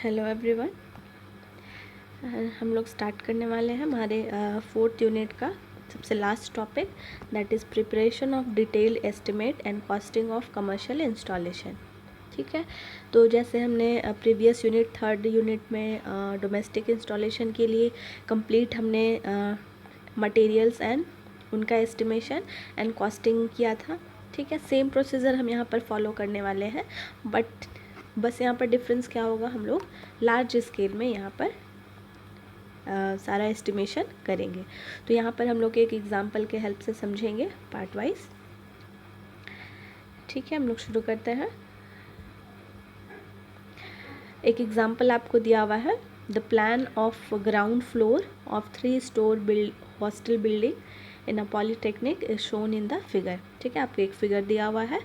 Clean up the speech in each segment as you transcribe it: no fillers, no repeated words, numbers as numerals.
Hello everyone. हम लोग start करने वाले हैं हमारे 4th यूनिट का सबसे last topic, that is preparation of detailed estimate and costing of commercial installation. ठीक है, तो जैसे हमने प्रीवियस यूनिट 3rd यूनिट में डोमेस्टिक इंस्टॉलेशन के लिए कंप्लीट हमने मटेरियल्स एंड उनका एस्टिमेशन एंड कॉस्टिंग किया था। ठीक है, सेम प्रोसीजर हम यहाँ पर फॉलो करने वाले हैं, बट बस यहाँ पर डिफरेंस क्या होगा, हम लोग लार्ज स्केल में यहाँ पर सारा एस्टिमेशन करेंगे। तो यहाँ पर हम लोग एक एग्जांपल के हेल्प से समझेंगे पार्ट वाइज। ठीक है, हम लोग शुरू करते हैं। एक एग्जांपल आपको दिया हुआ है, the plan of ground floor of 3 store hostel building in a polytechnic is shown in the figure. ठीक है, आपको एक फिगर दिया हुआ है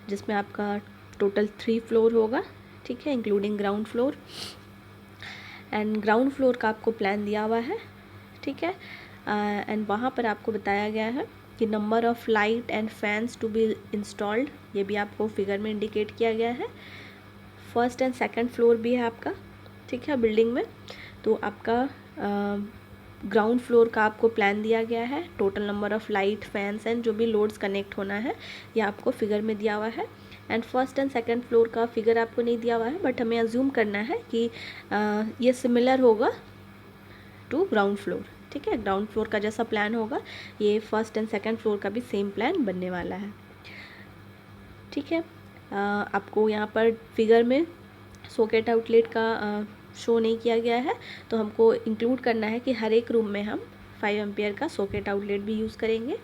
जिसमें आपका टोटल 3 फ्लोर होगा। ठीक है, including ground floor, and ground floor का आपको प्लान दिया हुआ है। ठीक है, एंड वहाँ पर आपको बताया गया है कि number of light and fans to be installed, ये भी आपको फिगर में इंडिकेट किया गया है। फर्स्ट एंड सेकंड फ्लोर भी है आपका। ठीक है, बिल्डिंग में तो आपका ग्राउंड फ्लोर का आपको प्लान दिया गया है। Total number of light, fans and जो भी लोड्स कनेक्ट होना है ये आपको फिगर में दिया हुआ है। And first and second floor का फिगर आपको नहीं दिया हुआ है, बट हमें अज्यूम करना है कि ये सिमिलर होगा टू ग्राउंड फ्लोर। ठीक है, ग्राउंड फ्लोर का जैसा प्लान होगा ये फर्स्ट एंड सेकंड फ्लोर का भी सेम प्लान बनने वाला है। ठीक है, आपको यहाँ पर फिगर में सॉकेट आउटलेट का शो नहीं किया गया है, तो हमको इंक्लूड करना है कि हर एक रूम में हम 5 एम्पियर का सॉकेट आउटलेट भी यूज़ करेंगे।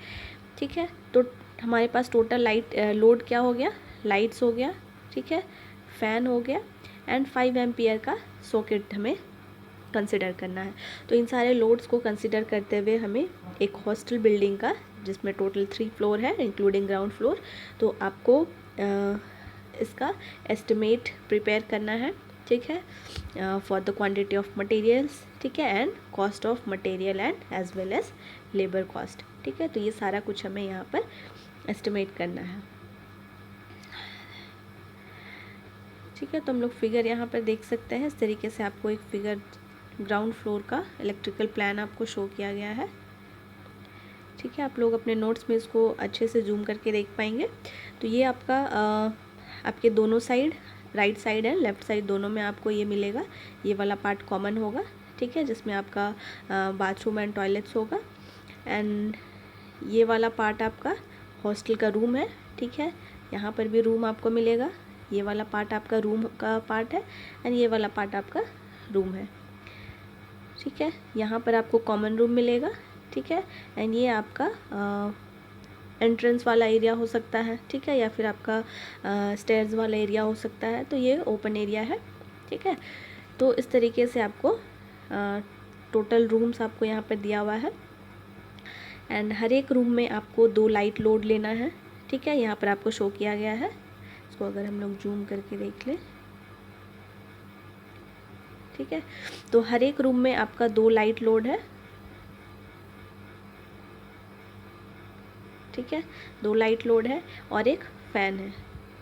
ठीक है, तो हमारे पास टोटल लाइट लोड क्या हो गया, लाइट्स हो गया, ठीक है, फ़ैन हो गया, एंड 5 एम्पियर का सॉकेट हमें कंसिडर करना है। तो इन सारे लोड्स को कंसिडर करते हुए हमें एक हॉस्टल बिल्डिंग का, जिसमें टोटल 3 फ्लोर है इंक्लूडिंग ग्राउंड फ्लोर, तो आपको इसका एस्टिमेट प्रिपेयर करना है। ठीक है, for the quantity of materials, ठीक है, and cost of material and as well as labour cost. ठीक है, तो ये सारा कुछ हमें यहाँ पर एस्टिमेट करना है। ठीक है, तो हम लोग फिगर यहाँ पर देख सकते हैं। इस तरीके से आपको एक फिगर ग्राउंड फ्लोर का इलेक्ट्रिकल प्लान आपको शो किया गया है। ठीक है, आप लोग अपने नोट्स में इसको अच्छे से जूम करके देख पाएंगे। तो ये आपका आपके दोनों side, right side and left side दोनों में आपको ये मिलेगा। ये वाला पार्ट कॉमन होगा। ठीक है, जिसमें आपका बाथरूम एंड टॉयलेट्स होगा, एंड ये वाला पार्ट आपका हॉस्टल का रूम है। ठीक है, यहाँ पर भी रूम आपको मिलेगा। ये वाला पार्ट आपका रूम का पार्ट है, एंड ये वाला पार्ट आपका रूम है। ठीक है, यहाँ पर आपको कॉमन रूम मिलेगा। ठीक है, एंड ये आपका एंट्रेंस वाला एरिया हो सकता है। ठीक है, या फिर आपका स्टेयर्स वाला एरिया हो सकता है। तो ये ओपन एरिया है। ठीक है, तो इस तरीके से आपको टोटल रूम्स आपको यहाँ पर दिया हुआ है, एंड हर एक रूम में आपको 2 लाइट लोड लेना है। ठीक है, यहाँ पर आपको शो किया गया है। इसको अगर हम लोग जूम करके देख लें, ठीक है, तो हर एक रूम में आपका 2 लाइट लोड है। ठीक है, 2 लाइट लोड है और एक फ़ैन है।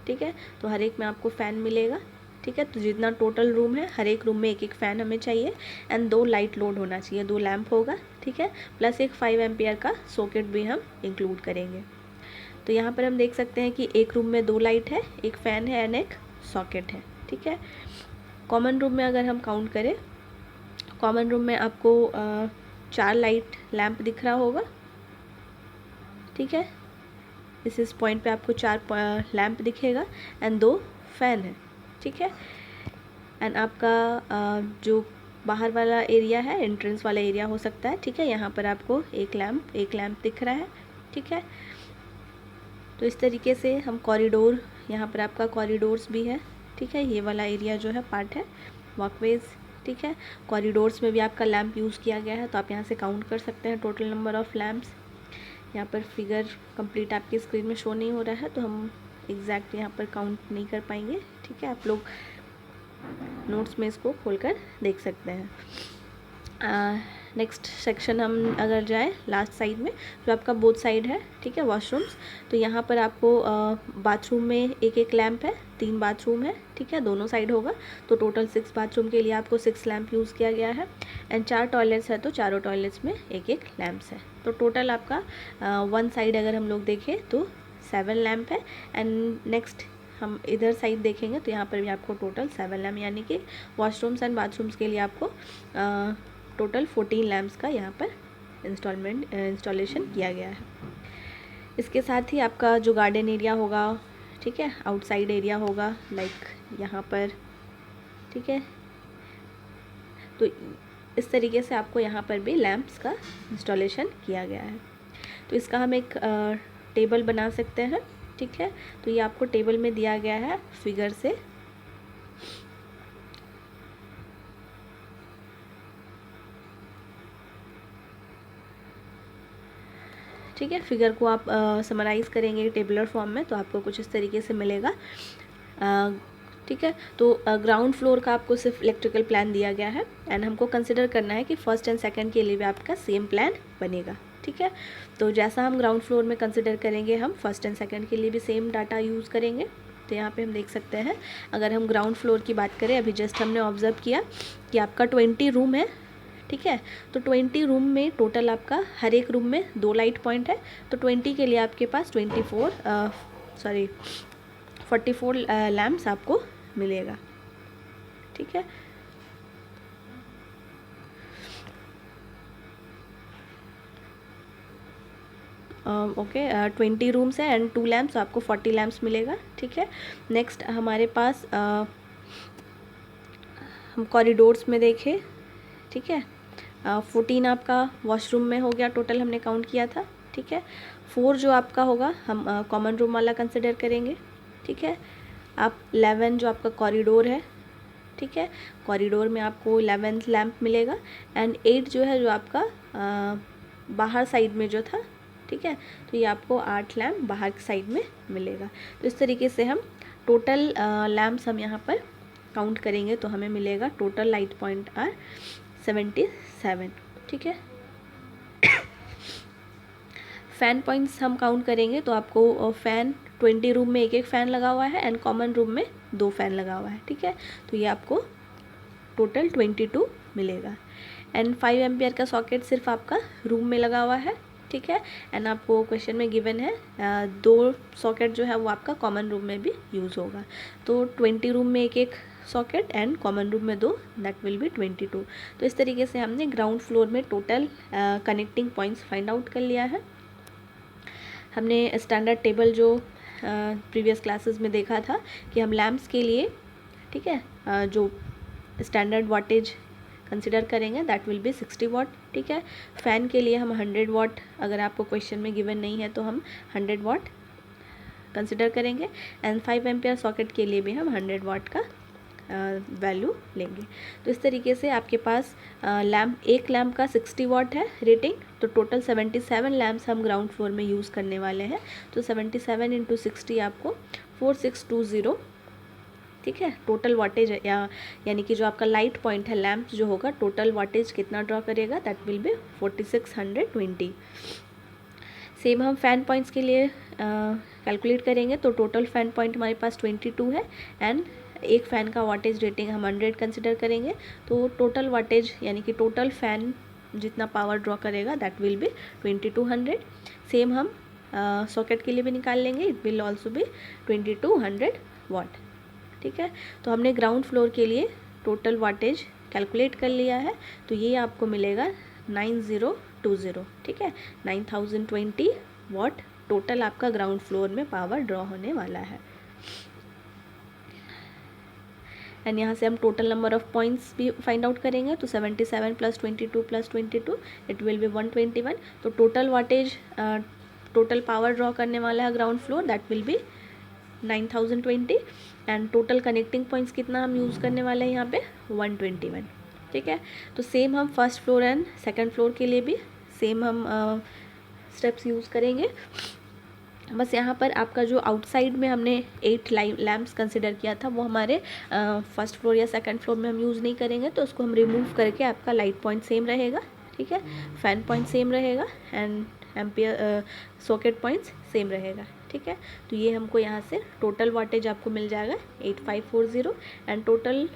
ठीक है, तो हर एक में आपको फ़ैन मिलेगा। ठीक है, तो जितना टोटल रूम है हर एक रूम में एक एक फ़ैन हमें चाहिए, एंड 2 लाइट लोड होना चाहिए, 2 लैंप होगा। ठीक है, प्लस एक 5 एम्पियर का सॉकेट भी हम इंक्लूड करेंगे। तो यहाँ पर हम देख सकते हैं कि एक रूम में 2 लाइट है, एक फ़ैन है एंड एक सॉकेट है। ठीक है, कॉमन रूम में अगर हम काउंट करें, कॉमन रूम में आपको 4 लाइट लैंप दिख रहा होगा। ठीक है, इस पॉइंट पे आपको 4 लैंप दिखेगा एंड 2 फैन है। ठीक है, एंड आपका जो बाहर वाला एरिया है, एंट्रेंस वाला एरिया हो सकता है। ठीक है, यहाँ पर आपको एक लैंप दिख रहा है। ठीक है, तो इस तरीके से हम कॉरिडोर, यहाँ पर आपका कॉरिडोर्स भी है। ठीक है, ये वाला एरिया जो है पार्ट है वॉकवेज। ठीक है, कॉरिडोर्स में भी आपका लैंप यूज़ किया गया है, तो आप यहाँ से काउंट कर सकते हैं टोटल नंबर ऑफ़ लैंप्स। यहाँ पर फिगर कंप्लीट आपकी स्क्रीन में शो नहीं हो रहा है, तो हम एग्जैक्ट यहाँ पर काउंट नहीं कर पाएंगे। ठीक है, आप लोग नोट्स में इसको खोलकर देख सकते हैं। नेक्स्ट सेक्शन हम अगर जाएँ लास्ट साइड में, जो आपका बोथ साइड है, ठीक है, वॉशरूम्स, तो यहाँ पर आपको बाथरूम में एक एक लैम्प है, 3 बाथरूम है, ठीक है, दोनों साइड होगा, तो टोटल 6 बाथरूम के लिए आपको 6 लैम्प यूज़ किया गया है। एंड 4 टॉयलेट्स है, तो चारों टॉयलेट्स में एक एक लैम्प्स है, तो टोटल आपका वन साइड अगर हम लोग देखें तो 7 लैम्प है। एंड नेक्स्ट हम इधर साइड देखेंगे तो यहाँ पर भी आपको टोटल 7 लैम्प, यानी कि वॉशरूम्स एंड बाथरूम्स के लिए आपको टोटल 14 लैम्प्स का यहाँ पर इंस्टॉलेशन किया गया है। इसके साथ ही आपका जो गार्डन एरिया होगा, ठीक है, आउटसाइड एरिया होगा, लाइक यहाँ पर, ठीक है, तो इस तरीके से आपको यहाँ पर भी लैम्प्स का इंस्टॉलेशन किया गया है। तो इसका हम एक टेबल बना सकते हैं, ठीक है, तो ये आपको टेबल में दिया गया है फिगर से। ठीक है, फिगर को आप समराइज़ करेंगे टेबुलर फॉर्म में तो आपको कुछ इस तरीके से मिलेगा। ठीक है, तो ग्राउंड फ्लोर का आपको सिर्फ इलेक्ट्रिकल प्लान दिया गया है एंड हमको कंसिडर करना है कि फर्स्ट एंड सेकंड के लिए भी आपका सेम प्लान बनेगा। ठीक है, तो जैसा हम ग्राउंड फ्लोर में कंसिडर करेंगे, हम फर्स्ट एंड सेकंड के लिए भी सेम डाटा यूज़ करेंगे। तो यहाँ पे हम देख सकते हैं, अगर हम ग्राउंड फ्लोर की बात करें, अभी जस्ट हमने ऑब्जर्व किया कि आपका 20 रूम है। ठीक है, तो 20 रूम में टोटल आपका हर एक रूम में 2 लाइट पॉइंट है, तो 20 के लिए आपके पास 44 लैम्प्स आपको मिलेगा। ठीक है, ओके, 20 रूम्स है एंड 2 लैम्प्स, आपको 40 लैम्प्स मिलेगा। ठीक है, नेक्स्ट हमारे पास हम कॉरिडोर्स में देखें। ठीक है, 14 आपका वॉशरूम में हो गया, टोटल हमने काउंट किया था। ठीक है, 4 जो आपका होगा हम कॉमन रूम वाला कंसिडर करेंगे। ठीक है, आप 11 जो आपका कॉरिडोर है, ठीक है, कॉरिडोर में आपको 11th लैम्प मिलेगा एंड 8 जो है जो आपका बाहर साइड में जो था। ठीक है, तो ये आपको 8 लैम्प बाहर की साइड में मिलेगा। तो इस तरीके से हम टोटल लैम्प्स हम यहाँ पर काउंट करेंगे तो हमें मिलेगा टोटल लाइट पॉइंट आर 77। ठीक है, फ़ैन पॉइंट्स हम काउंट करेंगे तो आपको फ़ैन 20 रूम में एक एक फ़ैन लगा हुआ है एंड कॉमन रूम में 2 फ़ैन लगा हुआ है। ठीक है, तो ये आपको टोटल 22 मिलेगा एंड 5 एम्पियर का सॉकेट सिर्फ आपका रूम में लगा हुआ है। ठीक है, एंड आपको क्वेश्चन में गिवन है 2 सॉकेट जो है वो आपका कॉमन रूम में भी यूज़ होगा। तो 20 रूम में एक एक सॉकेट एंड कॉमन रूम में 2, दैट विल बी 22। तो इस तरीके से हमने ग्राउंड फ्लोर में total connecting points find out कर लिया है। हमने स्टैंडर्ड टेबल जो प्रीवियस क्लासेस में देखा था कि हम लैम्प्स के लिए, ठीक है, जो स्टैंडर्ड वाटेज कंसिडर करेंगे दैट विल बी 60 वाट। ठीक है, फ़ैन के लिए हम 100 वाट, अगर आपको क्वेश्चन में गिवन नहीं है तो हम 100 वाट कंसिडर करेंगे एंड 5 एम्पियर सॉकेट के लिए भी हम 100 वाट का वैल्यू लेंगे। तो इस तरीके से आपके पास एक लैम्प का 60 वाट है रेटिंग, तो टोटल 77 लैम्प्स हम ग्राउंड फ्लोर में यूज़ करने वाले हैं। तो 77 इंटू 60 आपको 4620, ठीक है, टोटल वाटेज यानी कि जो आपका लाइट पॉइंट है लैम्प जो होगा, टोटल वाटेज कितना ड्रॉ करेगा, दैट विल बी 4620। सेम हम फ़ैन पॉइंट्स के लिए कैलकुलेट करेंगे तो टोटल फ़ैन पॉइंट हमारे पास 22 है एंड एक फ़ैन का वाटेज रेटिंग हम 100 कंसिडर करेंगे, तो टोटल वाटेज यानी कि टोटल फ़ैन जितना पावर ड्रॉ करेगा दैट विल बी 2200। सेम हम सॉकेट के लिए भी निकाल लेंगे, इट विल ऑल्सो बी 2200 वाट। ठीक है, तो हमने ग्राउंड फ्लोर के लिए टोटल वाटेज कैलकुलेट कर लिया है, तो ये आपको मिलेगा 9020। ठीक है, 9020 वाट टोटल आपका ग्राउंड फ्लोर में पावर ड्रॉ होने वाला है। एंड यहाँ से हम टोटल नंबर ऑफ पॉइंट्स भी फाइंड आउट करेंगे, तो 77 + 22 + 22 इट विल बी 121। तो total wattage total power draw करने वाला है ground floor, that will B 9020 and total connecting points कितना हम यूज़ करने वाले हैं यहाँ पे 121। ठीक है, तो सेम हम first floor and second floor के लिए भी सेम हम स्टेप्स यूज़ करेंगे। बस यहाँ पर आपका जो आउटसाइड में हमने 8 लैम्प्स कंसिडर किया था वो हमारे फर्स्ट फ्लोर या सेकंड फ्लोर में हम यूज़ नहीं करेंगे, तो उसको हम रिमूव करके आपका लाइट पॉइंट सेम रहेगा। ठीक है। फैन पॉइंट सेम रहेगा and ampere socket points same रहेगा, ठीक है। तो ये हमको यहाँ से टोटल वाटेज आपको मिल जाएगा 8540 and total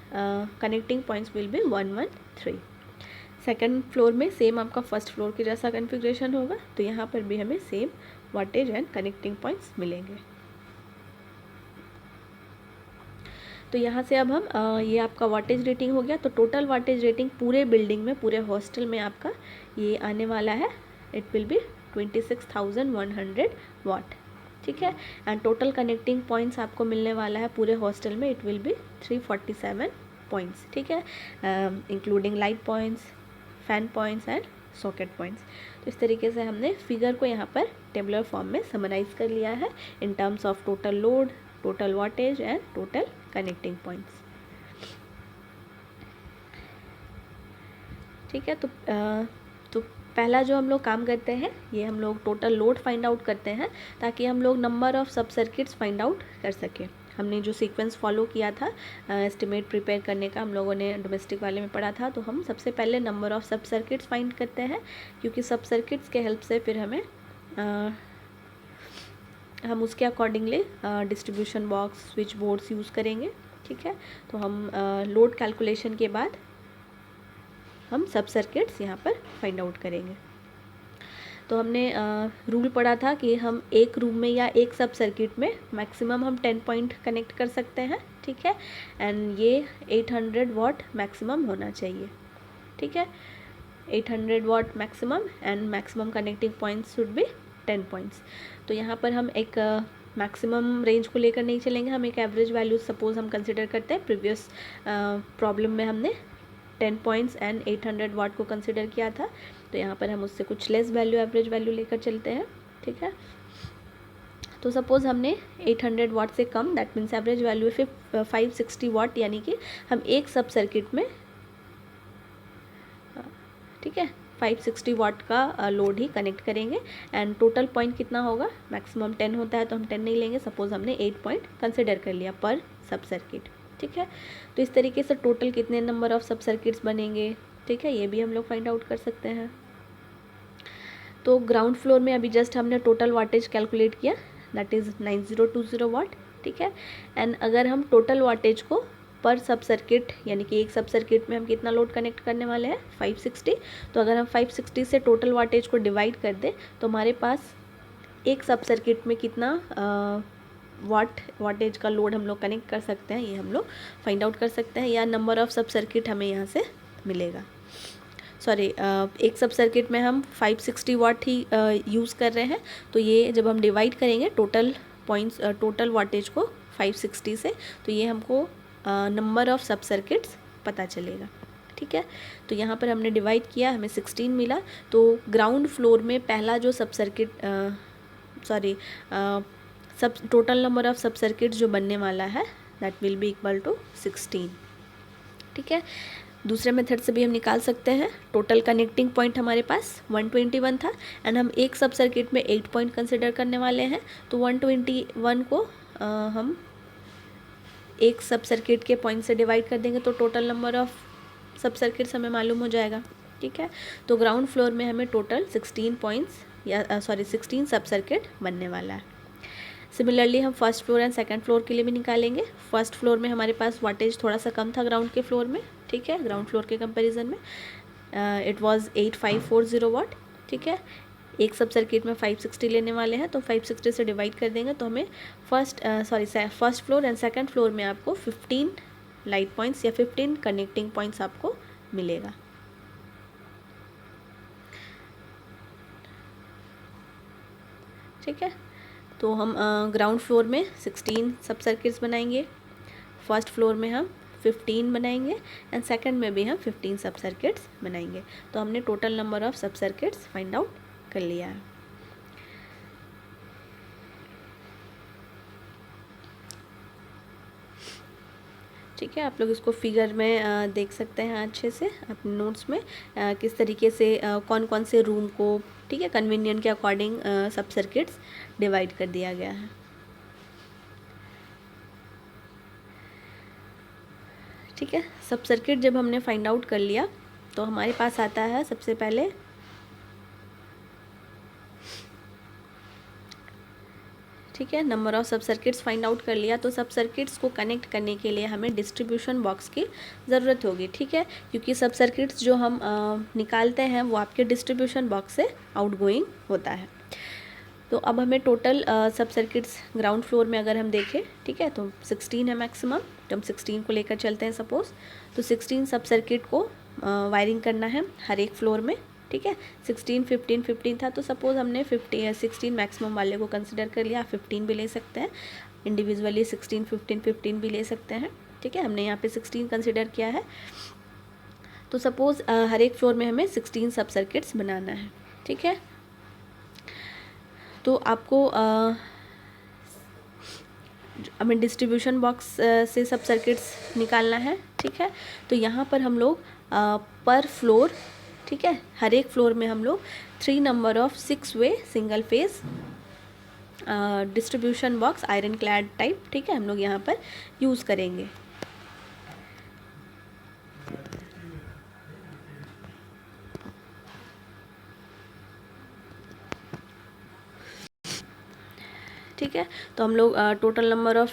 connecting points will be 113। Second floor में सेम आपका फर्स्ट फ्लोर के जैसा कन्फिग्रेशन होगा, तो यहाँ पर भी हमें same wattage and connecting points मिलेंगे। तो यहाँ से अब हम ये आपका वाटेज रेटिंग हो गया। तो टोटल वाटेज रेटिंग पूरे बिल्डिंग में, पूरे हॉस्टल में आपका ये आने वाला है, इट विल बी 26,100 वाट, ठीक है। एंड टोटल कनेक्टिंग पॉइंट्स आपको मिलने वाला है पूरे हॉस्टल में, इट विल बी 347 पॉइंट्स, ठीक है, including light points, fan points and socket points. तो इस तरीके से हमने फिगर को यहाँ पर टेबुलर फॉर्म में समराइज कर लिया है in terms of total load, total wattage and total connecting points, ठीक है। तो पहला जो हम लोग काम करते हैं, ये हम लोग टोटल लोड फाइंड आउट करते हैं ताकि हम लोग number of sub circuits find out कर सकें। हमने जो सीक्वेंस फॉलो किया था एस्टिमेट प्रिपेयर करने का, हम लोगों ने डोमेस्टिक वाले में पढ़ा था। तो हम सबसे पहले number of sub circuits find करते हैं, क्योंकि सब सर्किट्स के हेल्प से फिर हमें हम उसके accordingly distribution box, switch boards use करेंगे, ठीक है। तो हम लोड कैलकुलेशन के बाद हम सब सर्किट्स यहाँ पर फाइंड आउट करेंगे। तो हमने रूल पढ़ा था कि हम एक रूम में या एक सब सर्किट में मैक्सिमम हम 10 पॉइंट कनेक्ट कर सकते हैं, ठीक है। एंड ये 800 वाट मैक्सिमम होना चाहिए, ठीक है। 800 watt maximum and maximum connecting points should be 10 points. तो यहाँ पर हम एक मैक्सिमम रेंज को लेकर नहीं चलेंगे, हम एक एवरेज वैल्यू सपोज हम कंसिडर करते हैं। प्रीवियस प्रॉब्लम में हमने 10 पॉइंट्स एंड 800 वाट को कंसिडर किया था, तो यहाँ पर हम उससे कुछ लेस वैल्यू, एवरेज वैल्यू लेकर चलते हैं, ठीक है। तो सपोज़ हमने 800 वाट से कम, दैट मीन्स एवरेज वैल्यू 560 वाट, यानी कि हम एक सब सर्किट में, ठीक है, 560 वाट का लोड ही कनेक्ट करेंगे। एंड टोटल पॉइंट कितना होगा, मैक्सिमम 10 होता है तो हम 10 नहीं लेंगे, सपोज़ हमने 8 पॉइंट कंसिडर कर लिया पर सब सर्किट, ठीक है। तो इस तरीके से टोटल कितने नंबर ऑफ़ सब सर्किट्स बनेंगे, ठीक है, ये भी हम लोग फाइंड आउट कर सकते हैं। तो ग्राउंड फ्लोर में अभी जस्ट हमने टोटल वाटेज कैलकुलेट किया, दैट इज़ 9020 वाट, ठीक है। एंड अगर हम टोटल वाटेज को पर सब सर्किट, यानी कि एक सब सर्किट में हम कितना लोड कनेक्ट करने वाले हैं 560, तो अगर हम 560 से टोटल वाटेज को डिवाइड कर दें तो हमारे पास एक सब सर्किट में कितना वाटेज का लोड हम लोग कनेक्ट कर सकते हैं, ये हम लोग फाइंड आउट कर सकते हैं, या नंबर ऑफ़ सब सर्किट हमें यहाँ से मिलेगा। सॉरी, एक सब सर्किट में हम 560 वाट ही यूज़ कर रहे हैं, तो ये जब हम डिवाइड करेंगे टोटल पॉइंट्स, टोटल वाटेज को 560 से, तो ये हमको नंबर ऑफ़ सब सर्किट्स पता चलेगा, ठीक है। तो यहाँ पर हमने डिवाइड किया, हमें 16 मिला। तो ग्राउंड फ्लोर में पहला जो sub circuit, sub total number of sub circuits जो बनने वाला है, that will be equal to 16, ठीक है। दूसरे मेथड से भी हम निकाल सकते हैं। टोटल कनेक्टिंग पॉइंट हमारे पास 121 था एंड हम एक सब सर्किट में 8 पॉइंट कंसिडर करने वाले हैं, तो 121 को हम एक सब सर्किट के पॉइंट से डिवाइड कर देंगे तो total number of sub circuits हमें मालूम हो जाएगा, ठीक है। तो ग्राउंड फ्लोर में हमें टोटल 16 सब सर्किट बनने वाला है। सिमिलरली हम first floor and second floor के लिए भी निकालेंगे। फर्स्ट फ्लोर में हमारे पास वाटेज थोड़ा सा कम था ग्राउंड के फ्लोर में, ठीक है, ग्राउंड फ्लोर के कंपैरिजन में इट वाज 8540 वाट, ठीक है। एक सब सर्किट में 560 लेने वाले हैं, तो 560 से डिवाइड कर देंगे तो हमें first floor and second floor में आपको 15 लाइट पॉइंट्स या 15 कनेक्टिंग पॉइंट्स आपको मिलेगा, ठीक है। तो हम ग्राउंड फ्लोर में 16 सब सर्किट्स बनाएंगे, फर्स्ट फ्लोर में हम 15 बनाएंगे एंड सेकंड में भी हम 15 सब सर्किट्स बनाएंगे। तो हमने total number of sub circuits find out कर लिया है। ठीक है, आप लोग इसको फिगर में देख सकते हैं अच्छे से अपने नोट्स में, किस तरीके से कौन कौन से रूम को, ठीक है, कन्वीनियंट के अकॉर्डिंग सब सर्किट्स डिवाइड कर दिया गया है। ठीक है, सब सर्किट जब हमने फाइंड आउट कर लिया तो हमारे पास आता है सबसे पहले ठीक है, नंबर ऑफ सब सर्किट्स फाइंड आउट कर लिया। तो सब सर्किट्स को कनेक्ट करने के लिए हमें डिस्ट्रीब्यूशन बॉक्स की ज़रूरत होगी, ठीक है, क्योंकि सब सर्किट्स जो हम निकालते हैं वो आपके डिस्ट्रीब्यूशन बॉक्स से आउटगोइंग होता है। तो अब हमें टोटल सब सर्किट्स ग्राउंड फ्लोर में अगर हम देखें, ठीक है, तो 16 है मैक्सिमम। तो हम 16 को लेकर चलते हैं सपोज़। तो 16 सब सर्किट को वायरिंग करना है हर एक फ्लोर में, ठीक है। 16 15 15 था, तो सपोज़ हमने 16 मैक्सिमम वाले को कंसिडर कर लिया। 15 भी ले सकते हैं इंडिविजुअली, 16 15 15 भी ले सकते हैं, ठीक है। हमने यहाँ पे 16 कंसिडर किया है। तो सपोज़ हर एक फ्लोर में हमें 16 सब सर्किट्स बनाना है, ठीक है। तो आपको हमें डिस्ट्रीब्यूशन बॉक्स से सब सर्किट्स निकालना है, ठीक है। तो यहाँ पर हम लोग पर फ्लोर, ठीक है, हर एक फ्लोर में हम लोग 3 number of 6 way single phase distribution box iron clad type, ठीक है, हम लोग यहाँ पर यूज़ करेंगे। ठीक है, तो हम लोग टोटल नंबर ऑफ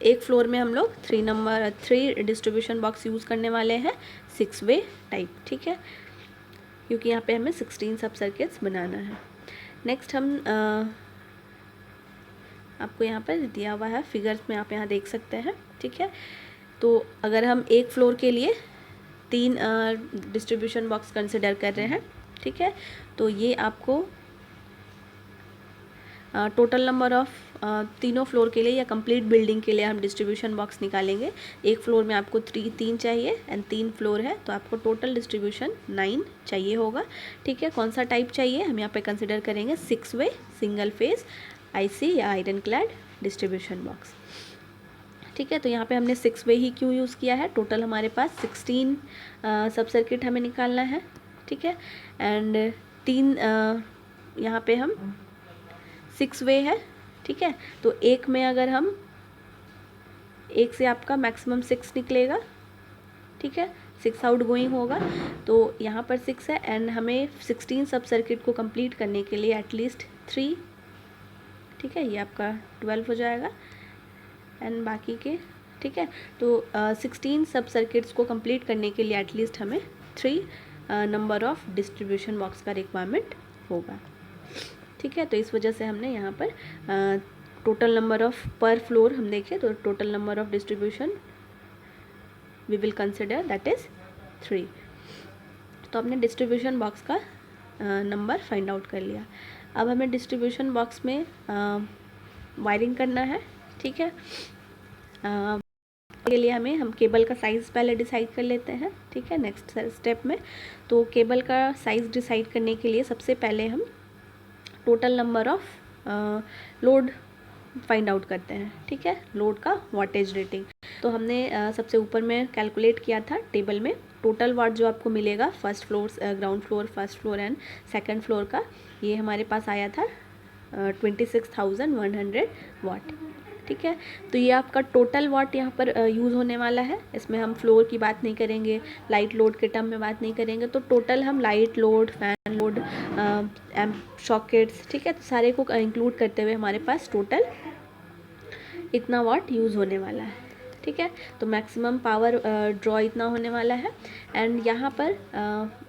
एक फ्लोर में हम लोग 3 डिस्ट्रीब्यूशन बॉक्स यूज़ करने वाले हैं 6 वे टाइप, ठीक है, क्योंकि यहाँ पे हमें 16 सब सर्किट्स बनाना है। नेक्स्ट हम आपको यहाँ पर दिया हुआ है फिगर्स में, आप यहाँ देख सकते हैं, ठीक है। तो अगर हम एक फ्लोर के लिए 3 डिस्ट्रीब्यूशन बॉक्स कंसिडर कर रहे हैं, ठीक है, तो ये आपको टोटल नंबर ऑफ तीनों फ्लोर के लिए या कंप्लीट बिल्डिंग के लिए हम डिस्ट्रीब्यूशन बॉक्स निकालेंगे। एक फ्लोर में आपको 3 चाहिए एंड 3 फ्लोर है, तो आपको टोटल डिस्ट्रीब्यूशन 9 चाहिए होगा, ठीक है। कौन सा टाइप चाहिए हम यहाँ पे कंसिडर करेंगे, 6 वे सिंगल फेज आईसी या आयरन क्लैड डिस्ट्रीब्यूशन बॉक्स, ठीक है। तो यहाँ पे हमने 6 वे ही क्यों यूज़ किया है, टोटल हमारे पास 16 सब सर्किट हमें निकालना है, ठीक है। एंड 3 यहाँ पे हम 6 वे है, ठीक है। तो एक में अगर हम एक से आपका मैक्सिमम 6 निकलेगा, ठीक है, 6 आउट गोइंग होगा। तो यहाँ पर 6 है एंड हमें 16 सब सर्किट को कंप्लीट करने के लिए एटलीस्ट 3, ठीक है, ये आपका 12 हो जाएगा एंड बाकी के, ठीक है। तो 16 सब सर्किट्स को कंप्लीट करने के लिए एटलीस्ट हमें 3 नंबर ऑफ डिस्ट्रीब्यूशन बॉक्स का रिक्वायरमेंट होगा, ठीक है। तो इस वजह से हमने यहाँ पर total number of per floor हम देखें तो total number of distribution we will consider that is 3। तो हमने डिस्ट्रीब्यूशन बॉक्स का नंबर फाइंड आउट कर लिया। अब हमें डिस्ट्रीब्यूशन बॉक्स में वायरिंग करना है, ठीक है। के लिए हम केबल का साइज़ पहले डिसाइड कर लेते हैं, ठीक है, नेक्स्ट स्टेप में। तो केबल का साइज़ डिसाइड करने के लिए सबसे पहले हम total number of load find out करते हैं, ठीक है, लोड का वाटेज रेटिंग। तो हमने सबसे ऊपर में कैलकुलेट किया था टेबल में टोटल वाट जो आपको मिलेगा first floor, ground floor, first floor and second floor का, ये हमारे पास आया था 26,100 वाट, ठीक है। तो ये आपका टोटल वाट यहाँ पर यूज़ होने वाला है। इसमें हम फ्लोर की बात नहीं करेंगे, लाइट लोड के टर्म में बात नहीं करेंगे। तो टोटल हम light load, fan load, sockets, ठीक है, तो सारे को इंक्लूड करते हुए हमारे पास टोटल इतना वाट यूज़ होने वाला है, ठीक है। तो मैक्सिमम पावर ड्रॉ इतना होने वाला है एंड यहाँ पर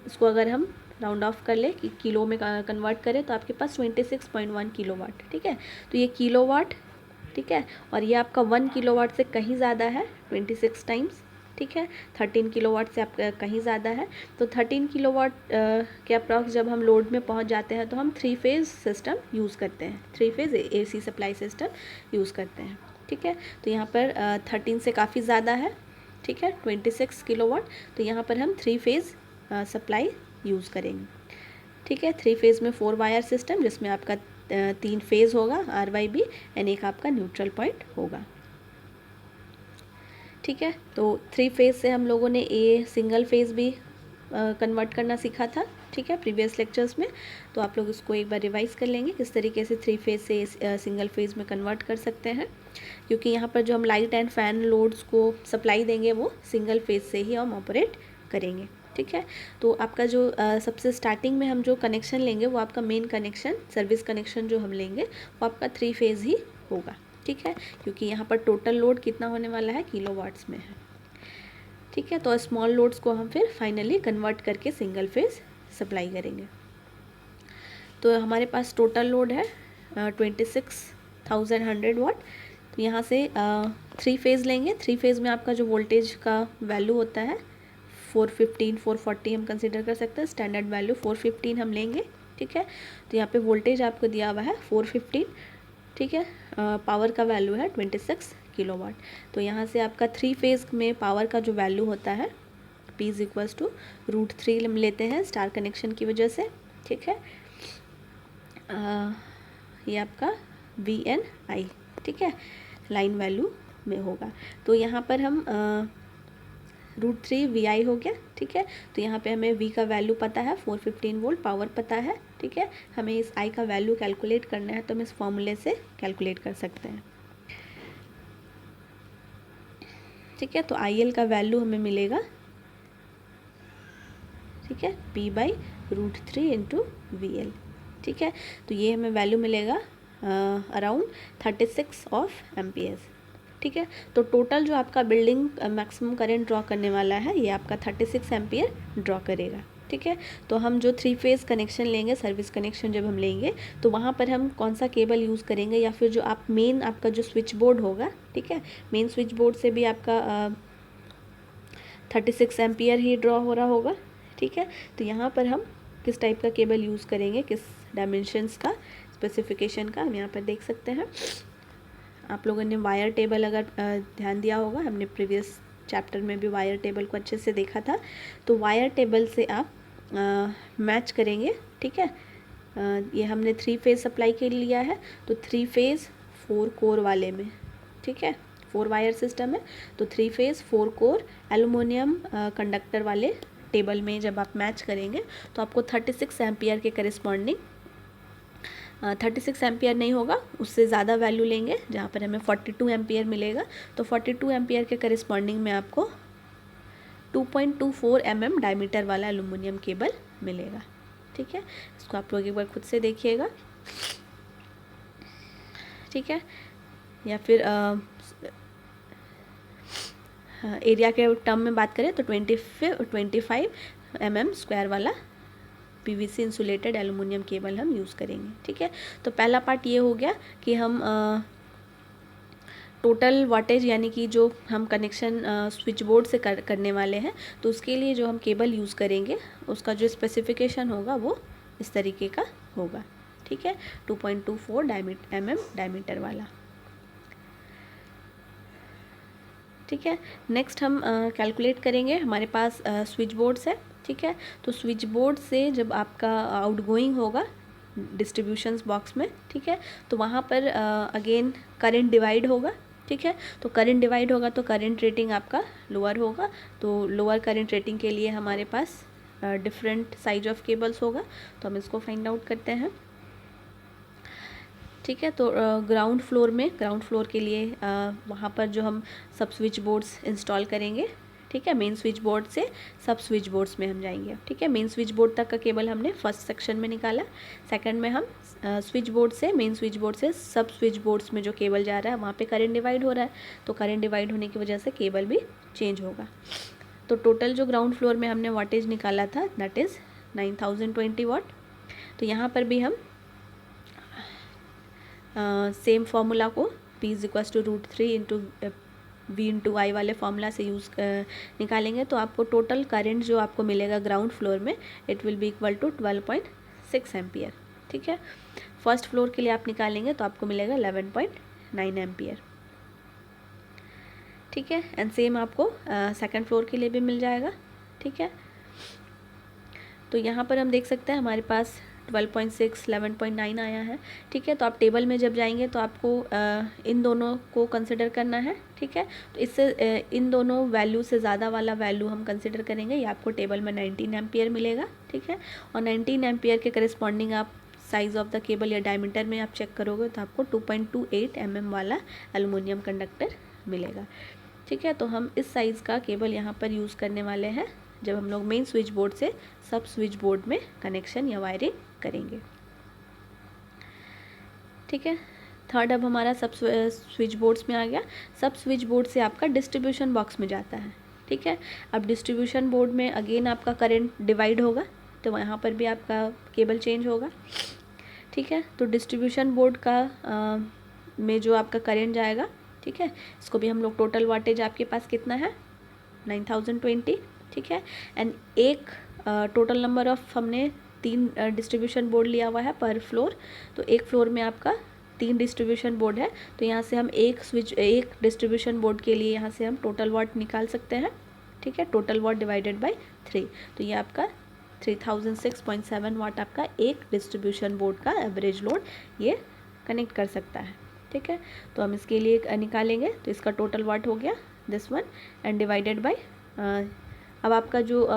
इसको अगर हम राउंड ऑफ कर ले कि किलो में कन्वर्ट करें तो आपके पास 26.1 किलोवाट, ठीक है। तो ये किलोवाट, ठीक है, और ये आपका 1 किलोवाट से कहीं ज़्यादा है 26 टाइम्स, ठीक है, 13 किलोवाट से आपका कहीं ज़्यादा है। तो 13 किलोवाट के अप्रॉक्स जब हम लोड में पहुंच जाते हैं तो हम 3 फेज़ सिस्टम यूज़ करते हैं, 3 phase AC supply system use करते हैं, ठीक है। तो यहाँ पर 13 से काफ़ी ज़्यादा है, ठीक है, 26 किलोवाट। तो यहाँ पर हम 3 फेज़ सप्लाई यूज़ करेंगे, ठीक है। 3 फेज़ में 4 वायर सिस्टम जिसमें आपका 3 फेज़ होगा RYB एंड एक आपका न्यूट्रल पॉइंट होगा, ठीक है। तो 3 फेज़ से हम लोगों ने सिंगल फेज़ भी कन्वर्ट करना सीखा था, ठीक है, प्रीवियस लेक्चर्स में। तो आप लोग इसको एक बार रिवाइज़ कर लेंगे किस तरीके से 3 फेज़ से सिंगल फेज़ में कन्वर्ट कर सकते हैं, क्योंकि यहाँ पर जो हम लाइट एंड फैन लोड्स को सप्लाई देंगे वो सिंगल फेज़ से ही हम ऑपरेट करेंगे, ठीक है। तो आपका जो सबसे स्टार्टिंग में हम जो कनेक्शन लेंगे वो आपका मेन कनेक्शन, सर्विस कनेक्शन जो हम लेंगे वो आपका 3 फेज़ ही होगा, ठीक है, क्योंकि यहाँ पर टोटल लोड कितना होने वाला है, किलोवाट्स में है, ठीक है। तो स्मॉल लोड्स को हम फिर फाइनली कन्वर्ट करके सिंगल फेज़ सप्लाई करेंगे। तो हमारे पास टोटल लोड है 26,100 वाट। तो यहाँ से 3 फेज़ लेंगे। 3 फेज़ में आपका जो वोल्टेज का वैल्यू होता है 415, 440 हम कंसिडर कर सकते हैं। स्टैंडर्ड वैल्यू 415 हम लेंगे, ठीक है। तो यहाँ पे वोल्टेज आपको दिया हुआ है 415, ठीक है। पावर का वैल्यू है 26 किलोवाट। तो यहाँ से आपका 3 फेज़ में पावर का जो वैल्यू होता है P इज इक्वल्स टू √3 हम लेते हैं स्टार कनेक्शन की वजह से, ठीक है। ये आपका VNI, ठीक है, लाइन वैल्यू में होगा। तो यहाँ पर हम √3 VI हो गया, ठीक है। तो यहाँ पे हमें V का वैल्यू पता है 415 वोल्ट, पावर पता है, ठीक है। हमें इस I का वैल्यू कैलकुलेट करना है तो हम इस फॉर्मूले से कैलकुलेट कर सकते हैं, ठीक है। तो IL का वैल्यू हमें मिलेगा, ठीक है, P/√3 इंटू VL, ठीक है। तो ये हमें वैल्यू मिलेगा अराउंड 36 एम्पियर्स, ठीक है। तो टोटल जो आपका बिल्डिंग मैक्सिमम करंट ड्रॉ करने वाला है ये आपका 36 एम्पियर ड्रॉ करेगा, ठीक है। तो हम जो 3 फेज़ कनेक्शन लेंगे, सर्विस कनेक्शन जब हम लेंगे तो वहाँ पर हम कौन सा केबल यूज़ करेंगे, या फिर जो आप मेन आपका जो स्विच बोर्ड होगा, ठीक है, मेन स्विच बोर्ड से भी आपका 36 एम्पियर ही ड्रॉ हो रहा होगा, ठीक है। तो यहाँ पर हम किस टाइप का केबल यूज़ करेंगे, किस डायमेंशंस का, स्पेसिफिकेशन का, हम यहाँ पर देख सकते हैं। आप लोगों ने वायर टेबल अगर ध्यान दिया होगा, हमने प्रीवियस चैप्टर में भी वायर टेबल को अच्छे से देखा था। तो वायर टेबल से आप मैच करेंगे, ठीक है। ये हमने 3 फेज़ सप्लाई के लिए लिया है, तो 3 फेज़ 4 कोर वाले में, ठीक है, 4 वायर सिस्टम है। तो 3 फेज़ 4 कोर एल्युमिनियम कंडक्टर वाले टेबल में जब आप मैच करेंगे तो आपको 36 एम्पियर के करिस्पॉन्डिंग 36 एम्पियर नहीं होगा, उससे ज़्यादा वैल्यू लेंगे, जहाँ पर हमें 42 एम्पियर मिलेगा। तो 42 एम्पियर के करिस्पॉन्डिंग में आपको 2.24 mm डायमीटर वाला एल्युमिनियम केबल मिलेगा, ठीक है। इसको आप लोग एक बार खुद से देखिएगा, ठीक है। या फिर एरिया के टर्म में बात करें तो 25 mm स्क्वायर वाला PVC इंसुलेटेड एल्युमिनियम केबल हम यूज़ करेंगे, ठीक है। तो पहला पार्ट ये हो गया कि हम टोटल वाटेज यानी कि जो हम कनेक्शन स्विच बोर्ड से करने वाले हैं, तो उसके लिए जो हम केबल यूज़ करेंगे उसका जो स्पेसिफिकेशन होगा वो इस तरीके का होगा, ठीक है, 2.24 mm डायमीटर वाला, ठीक है। नेक्स्ट हम कैलकुलेट करेंगे, हमारे पास स्विच बोर्ड्स है, ठीक है। तो स्विच बोर्ड से जब आपका आउटगोइंग होगा डिस्ट्रीब्यूशंस बॉक्स में, ठीक है, तो वहाँ पर अगेन करंट डिवाइड होगा, ठीक है। तो करंट डिवाइड होगा तो करंट रेटिंग आपका लोअर होगा। तो लोअर करंट रेटिंग के लिए हमारे पास डिफरेंट साइज ऑफ केबल्स होगा, तो हम इसको फाइंड आउट करते हैं, ठीक है। तो ग्राउंड फ्लोर के लिए वहाँ पर जो हम सब स्विच बोर्ड्स इंस्टॉल करेंगे, ठीक है, मेन स्विच बोर्ड से सब स्विच बोर्ड्स में हम जाएंगे, ठीक है। मेन स्विच बोर्ड तक का केबल हमने फर्स्ट सेक्शन में निकाला। सेकंड में हम स्विच बोर्ड से, मेन स्विच बोर्ड से सब स्विच बोर्ड्स में जो केबल जा रहा है वहाँ पे करंट डिवाइड हो रहा है, तो करंट डिवाइड होने की वजह से केबल भी चेंज होगा। तो टोटल जो ग्राउंड फ्लोर में हमने वाटेज निकाला था दैट इज़ 9020 वाट। तो यहाँ पर भी हम सेम फार्मूला को P is equals to √3 into V into I वाले फार्मूला से यूज़ निकालेंगे, तो आपको टोटल करंट जो आपको मिलेगा ग्राउंड फ्लोर में it will be equal to 12.6 ampere, ठीक है। फर्स्ट फ्लोर के लिए आप निकालेंगे तो आपको मिलेगा 11.9 एम्पियर, ठीक है। एंड सेम आपको सेकंड फ्लोर के लिए भी मिल जाएगा, ठीक है। तो यहाँ पर हम देख सकते हैं हमारे पास 12.6, 11.9 आया है, ठीक है। तो आप टेबल में जब जाएंगे तो आपको इन दोनों को कंसिडर करना है, ठीक है। तो इससे इन दोनों वैल्यू से ज़्यादा वाला वैल्यू हम कंसिडर करेंगे, ये आपको टेबल में 19 एम्पियर मिलेगा, ठीक है। और 19 एम्पियर के करस्पॉन्डिंग आप साइज़ ऑफ द केबल या डायमीटर में आप चेक करोगे तो आपको 2.28 mm वाला एल्युमिनियम कंडक्टर मिलेगा, ठीक है। तो हम इस साइज़ का केबल यहाँ पर यूज़ करने वाले हैं जब हम लोग मेन स्विच बोर्ड से सब स्विच बोर्ड में कनेक्शन या वायरिंग करेंगे। ठीक है, थर्ड अब हमारा सब स्विच बोर्ड्स में आ गया। सब स्विच बोर्ड से आपका डिस्ट्रीब्यूशन बॉक्स में जाता है। ठीक है, अब डिस्ट्रीब्यूशन बोर्ड में अगेन आपका करंट डिवाइड होगा, तो वहाँ पर भी आपका केबल चेंज होगा। ठीक है, तो डिस्ट्रीब्यूशन बोर्ड का में जो आपका करंट जाएगा, ठीक है, इसको भी हम लोग टोटल वाटेज आपके पास कितना है 9020। ठीक है, एंड एक टोटल नंबर ऑफ हमने 3 डिस्ट्रीब्यूशन बोर्ड लिया हुआ है पर फ्लोर, तो एक फ्लोर में आपका 3 डिस्ट्रीब्यूशन बोर्ड है, तो यहाँ से हम एक डिस्ट्रीब्यूशन बोर्ड के लिए यहाँ से हम टोटल वाट निकाल सकते हैं। ठीक है, टोटल वाट डिवाइडेड बाय 3, तो ये आपका 3006.7 वाट आपका एक डिस्ट्रीब्यूशन बोर्ड का एवरेज लोड ये कनेक्ट कर सकता है। ठीक है, तो हम इसके लिए निकालेंगे, तो इसका टोटल वाट हो गया this one and divided by अब आपका जो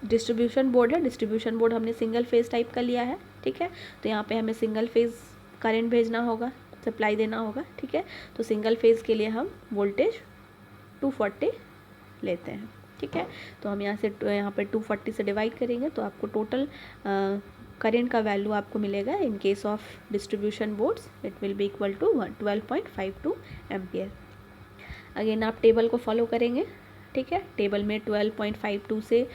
डिस्ट्रीब्यूशन बोर्ड है, डिस्ट्रीब्यूशन बोर्ड हमने सिंगल फेज टाइप का लिया है। ठीक है, तो यहाँ पे हमें सिंगल फेज करंट भेजना होगा, सप्लाई देना होगा। ठीक है, तो सिंगल फेज के लिए हम वोल्टेज 240 लेते हैं। ठीक है, तो हम यहाँ पे 240 से डिवाइड करेंगे, तो आपको टोटल करंट का वैल्यू आपको मिलेगा in case of distribution boards it will be equal to 12.52 ampere. Again आप टेबल को फॉलो करेंगे। ठीक है, टेबल में 12.52 से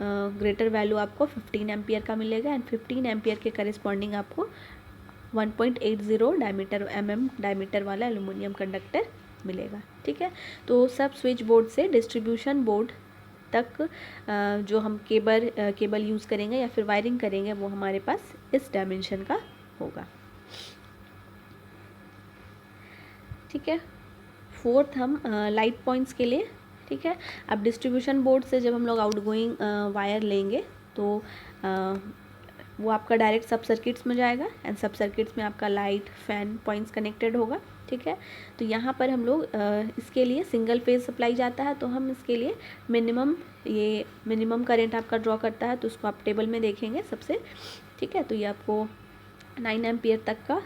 ग्रेटर वैल्यू आपको 15 एम्पियर का मिलेगा एंड 15 एम्पियर के करिस्पॉन्डिंग आपको 1.80 डायमीटर वाला एल्यूमिनियम कंडक्टर मिलेगा। ठीक है, तो सब स्विच बोर्ड से डिस्ट्रीब्यूशन बोर्ड तक जो हम केबल यूज़ करेंगे या फिर वायरिंग करेंगे वो हमारे पास इस डायमेंशन का होगा। ठीक है, फोर्थ हम लाइट पॉइंट्स के लिए। ठीक है, अब डिस्ट्रीब्यूशन बोर्ड से जब हम लोग आउटगोइंग वायर लेंगे तो वो आपका डायरेक्ट सब सर्किट्स में जाएगा एंड सब सर्किट्स में आपका लाइट फैन पॉइंट्स कनेक्टेड होगा। ठीक है, तो यहाँ पर हम लोग इसके लिए सिंगल फेज सप्लाई जाता है, तो हम इसके लिए मिनिमम करंट आपका ड्रॉ करता है, तो उसको आप टेबल में देखेंगे सबसे। ठीक है, तो ये आपको 9 एम्पियर तक का,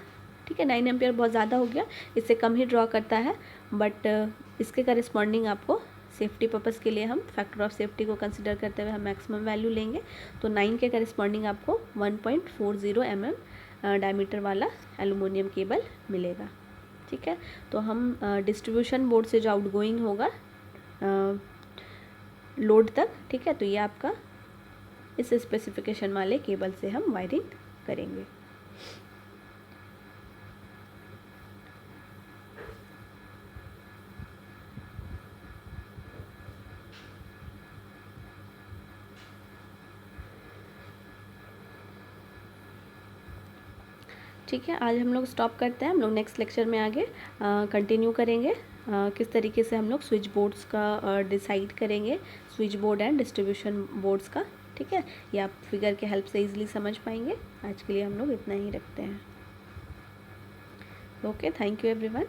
ठीक है 9 एम्पियर बहुत ज़्यादा हो गया, इससे कम ही ड्रॉ करता है, बट इसके करस्पॉन्डिंग आपको सेफ्टी पर्पज़ के लिए हम फैक्टर ऑफ सेफ्टी को कंसिडर करते हुए हम मैक्सिमम वैल्यू लेंगे, तो 9 के करस्पॉन्डिंग आपको 1.40 डायमीटर वाला एल्यूमिनियम केबल मिलेगा। ठीक है, तो हम डिस्ट्रीब्यूशन बोर्ड से जो आउटगोइंग होगा लोड तक, ठीक है, तो ये आपका इस स्पेसिफिकेशन वाले केबल से हम वायरिंग करेंगे। ठीक है, आज हम लोग स्टॉप करते हैं, हम लोग नेक्स्ट लेक्चर में आगे कंटिन्यू करेंगे किस तरीके से हम लोग स्विच बोर्ड्स का डिसाइड करेंगे, switch board and distribution boards का। ठीक है, ये आप फिगर के हेल्प से इजीली समझ पाएंगे। आज के लिए हम लोग इतना ही रखते हैं। Okay, thank you everyone.